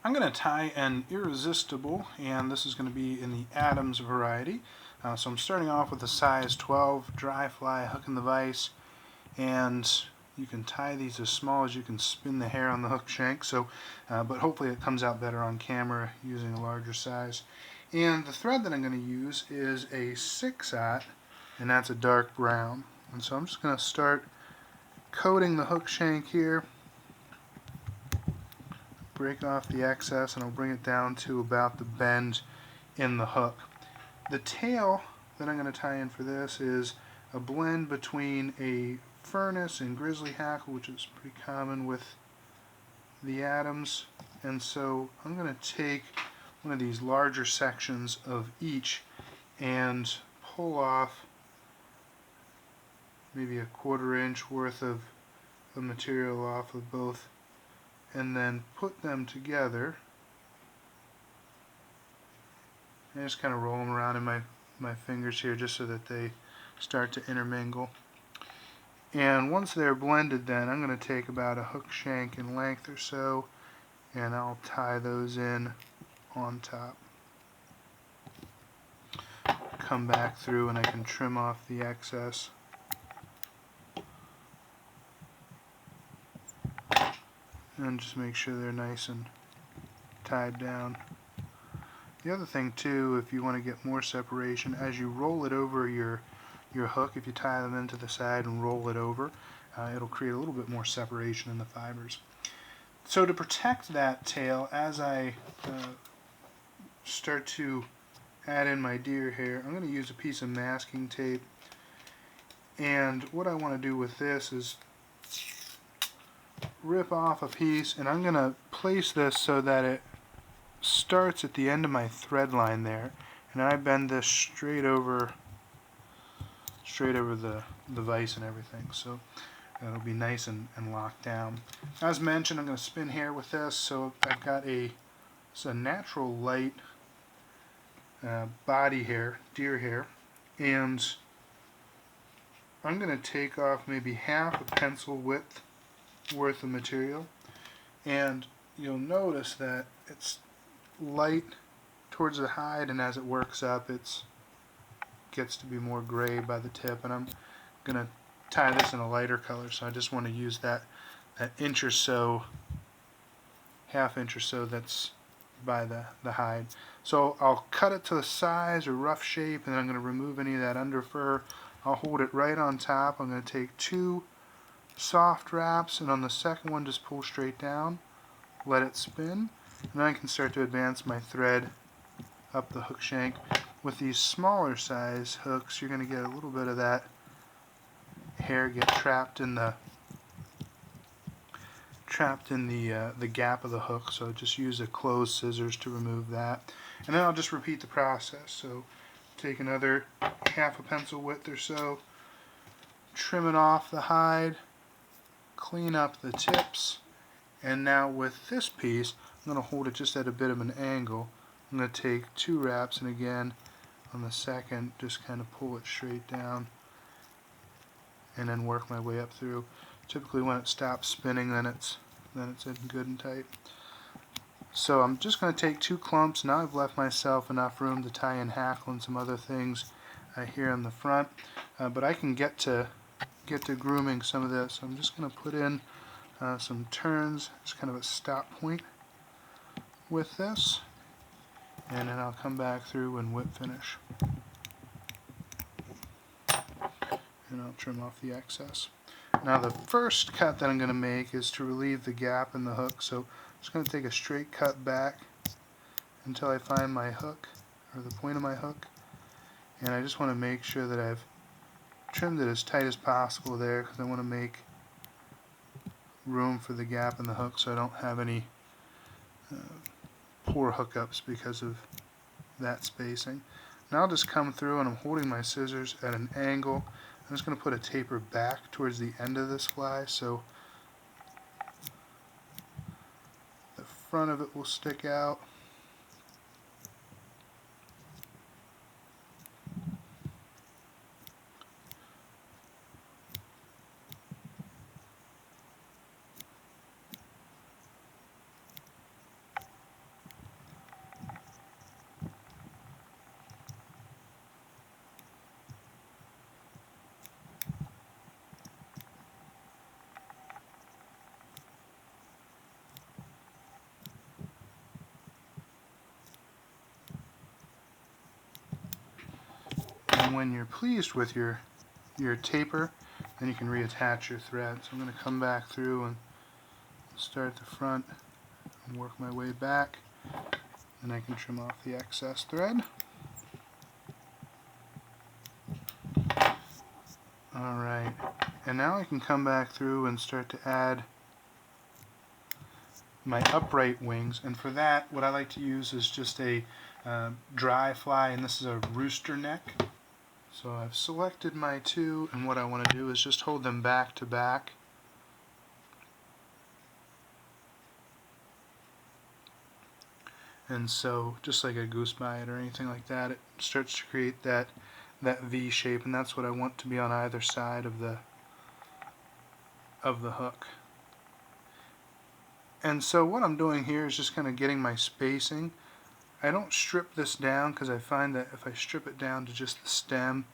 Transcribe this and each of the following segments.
I'm going to tie an Irresistible, and this is going to be in the Adams variety. So I'm starting off with a size 12 dry fly hook in the vise, and you can tie these as small as you can spin the hair on the hook shank. But hopefully it comes out better on camera using a larger size. And the thread that I'm going to use is a 6/0, and that's a dark brown. And so I'm just going to start coating the hook shank here. Break off the excess, and I'll bring it down to about the bend in the hook. The tail that I'm going to tie in for this is a blend between a furnace and grizzly hackle, which is pretty common with the Adams. And so I'm going to take one of these larger sections of each and pull off maybe a 1/4 inch worth of the material off of both, and then put them together. I just kind of roll them around in my fingers here just so that they start to intermingle. And once they're blended, then I'm going to take about a hook shank in length or so, and I'll tie those in on top. Come back through and I can trim off the excess. And just make sure they're nice and tied down. The other thing too, if you want to get more separation, as you roll it over your hook, if you tie them into the side and roll it over, it'll create a little bit more separation in the fibers. So to protect that tail, as I start to add in my deer hair, I'm going to use a piece of masking tape. And what I want to do with this is rip off a piece, and I'm going to place this so that it starts at the end of my thread line there, and I bend this straight over the vise and everything, so it'll be nice and locked down. As mentioned, I'm going to spin hair with this, so I've got it's a natural light body hair, deer hair, and I'm going to take off maybe half a pencil width worth of material, and you'll notice that it's light towards the hide, and as it works up it gets to be more gray by the tip, and I'm going to tie this in a lighter color, so I just want to use that inch or so, half inch or so that's by the hide. So I'll cut it to the size or rough shape, and then I'm going to remove any of that under fur. I'll hold it right on top. I'm going to take 2 soft wraps, and on the second one just pull straight down, let it spin, and then I can start to advance my thread up the hook shank. With these smaller size hooks, you're going to get a little bit of that hair get trapped in the gap of the hook, so just use a closed scissors to remove that. And then I'll just repeat the process. So take another half a pencil width or so, trim it off the hide, clean up the tips, and now with this piece I'm going to hold it just at a bit of an angle. I'm going to take 2 wraps, and again on the second just kind of pull it straight down and then work my way up through. Typically when it stops spinning, then it's in good and tight. So I'm just going to take 2 clumps. Now I've left myself enough room to tie in hackle and some other things here in the front, but I can get to grooming some of this. I'm just going to put in some turns, just kind of a stop point with this, and then I'll come back through and whip finish, and I'll trim off the excess. Now the first cut that I'm going to make is to relieve the gap in the hook, so I'm just going to take a straight cut back until I find my hook, or the point of my hook, and I just want to make sure that I've trimmed it as tight as possible there, because I want to make room for the gap in the hook so I don't have any poor hookups because of that spacing. Now I'll just come through, and I'm holding my scissors at an angle. I'm just going to put a taper back towards the end of this fly, so the front of it will stick out. And when you're pleased with your taper, then you can reattach your thread. So I'm going to come back through and start at the front and work my way back, and I can trim off the excess thread. Alright, and now I can come back through and start to add my upright wings, and for that what I like to use is just a dry fly, and this is a rooster neck. So I've selected my two, and what I want to do is just hold them back to back. And so, just like a goose bite or anything like that, it starts to create that V shape, and that's what I want to be on either side of the hook. And so what I'm doing here is just kind of getting my spacing. I don't strip this down because I find that if I strip it down to just the stem,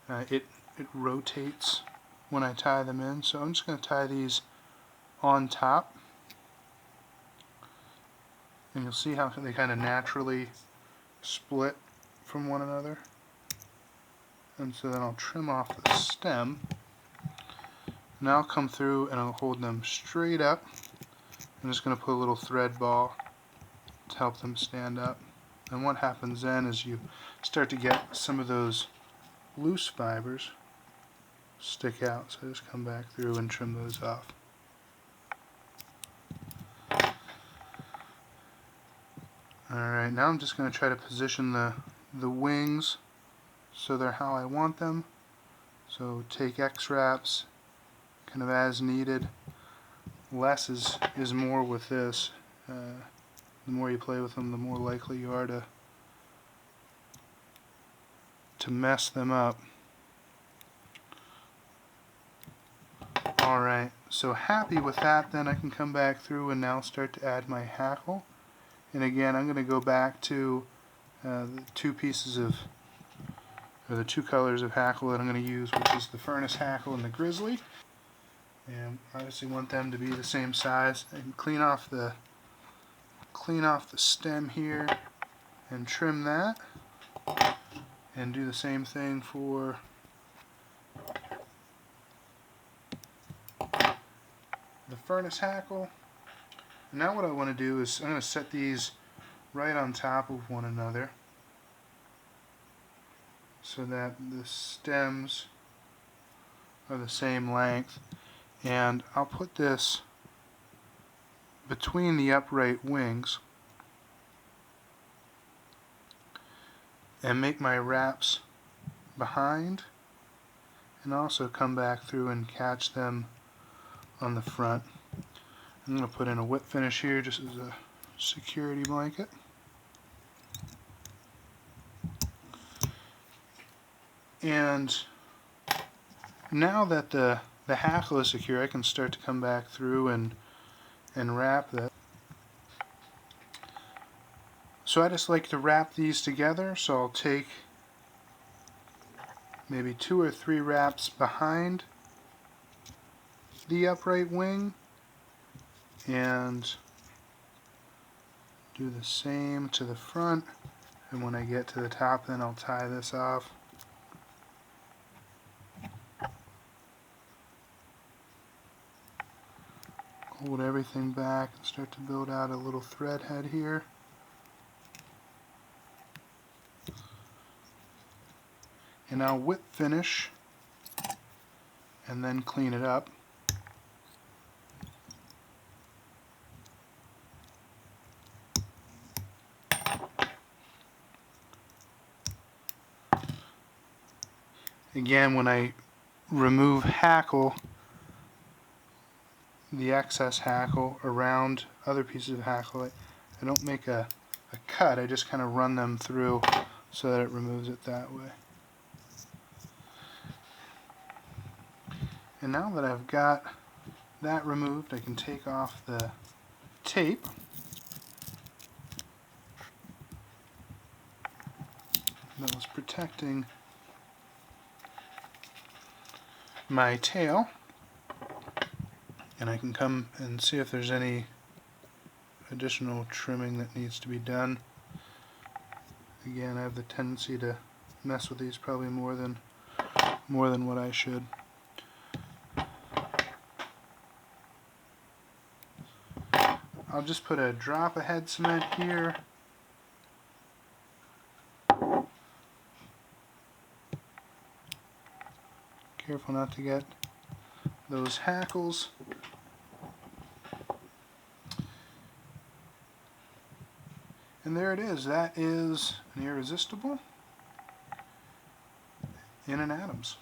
it rotates when I tie them in. So I'm just going to tie these on top, and you'll see how they kind of naturally split from one another. And so then I'll trim off the stem. Now I'll come through and I'll hold them straight up. I'm just going to put a little thread ball to help them stand up. And what happens then is you start to get some of those loose fibers stick out. So I just come back through and trim those off. Alright, now I'm just going to try to position the wings so they're how I want them. So take X-wraps kind of as needed. Less is more with this. The more you play with them, the more likely you are to mess them up. Alright, so happy with that, then I can come back through and now start to add my hackle. And again, I'm going to go back to the two colors of hackle that I'm going to use, which is the furnace hackle and the grizzly. And obviously want them to be the same size. And clean off the stem here and trim that. And do the same thing for the furnace hackle. Now what I want to do is I'm going to set these right on top of one another so that the stems are the same length, and I'll put this between the upright wings and make my wraps behind, and also come back through and catch them on the front. I'm going to put in a whip finish here just as a security blanket. And now that the hackle is secure, I can start to come back through and wrap that. So I just like to wrap these together, so I'll take maybe 2 or 3 wraps behind the upright wing and do the same to the front, and when I get to the top, then I'll tie this off. Hold everything back and start to build out a little thread head here. And I'll whip finish and then clean it up. Again, when I remove hackle, the excess hackle around other pieces of hackle, I don't make a cut, I just kind of run them through so that it removes it that way. And now that I've got that removed, I can take off the tape. That was protecting my tail, and I can come and see if there's any additional trimming that needs to be done. Again, I have the tendency to mess with these probably more than what I should. I'll just put a drop of head cement here. Careful not to get those hackles. And there it is. That is an Irresistible in an Adams.